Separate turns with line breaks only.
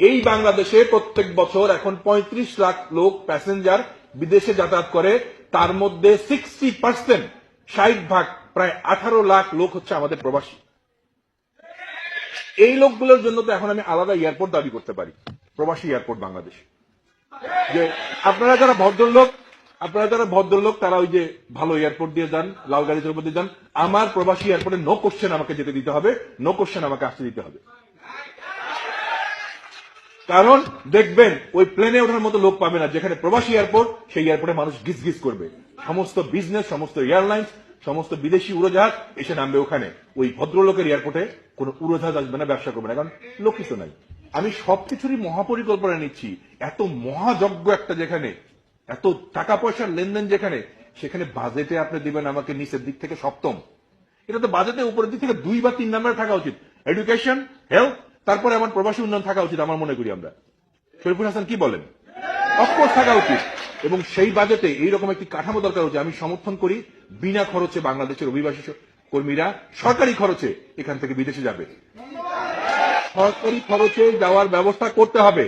এই বাংলাদেশে প্রত্যেক বছর এখন ৩৫ লাখ লোক প্যাসেঞ্জার বিদেশে যাতায়াত করে, তার মধ্যে 60%, ৬০%, প্রায় ১৮ লাখ লোক হচ্ছে আমাদের প্রবাসী। এই লোকগুলোর জন্য তো এখন আমি আলাদা এয়ারপোর্ট দাবি করতে পারি, প্রবাসী এয়ারপোর্ট বাংলাদেশ। যে আপনারা যারা ভদ্রলোক তারা ওই যে ভালো এয়ারপোর্ট দিয়ে যান, লাল গাড়ির উপর দিয়ে যান, আমার প্রবাসী এয়ারপোর্টে নো কোশ্চেন আমাকে যেতে দিতে হবে, নো কোশ্চেন আমাকে আসতে দিতে হবে। কারণ দেখবেন ওই প্লেনে ওঠার মতো লোক পাবে না। যেখানে প্রবাসী এয়ারপোর্ট, সেই এয়ারপোর্টে মানুষ গিজ গিজ করবে। সমস্ত বিজনেস, সমস্ত এয়ারলাইন্স, সমস্ত বিদেশি উড়োজাহাজ এসে নামবে ওখানে। ওই ভদ্রলোকের এয়ারপোর্টে কোন উড়োজাহাজ আসবে না, ব্যবসা করবে না, কারণ লোকই তো নাই। আমি সবকিছুরই মহাপরিকল্পনা নিচ্ছি। এত মহাযজ্ঞ একটা, যেখানে এত টাকা পয়সার লেনদেন, যেখানে সেখানে বাজেটে আপনি দিবেন আমাকে নিচের দিক থেকে সপ্তম। এটা তো বাজেটে উপরের দিক থেকে 2 বা 3 নাম্বারে থাকা উচিত। এডুকেশন, হেলথ, তারপরে আমার প্রবাসী উন্নয়ন থাকা উচিত, আমার মনে করি আমরা। শরীফুল হাসান কি বলেন? অফকোর্স থাকা উচিত। এবং সেই বাজেটে এইরকম একটি কাঠামো দরকার হচ্ছে। আমি সমর্থন করি বিনা খরচে বাংলাদেশের অভিবাসী কর্মীরা সরকারি খরচে এখান থেকে বিদেশে যাবে। সরকারি খরচে যাওয়ার ব্যবস্থা করতে হবে।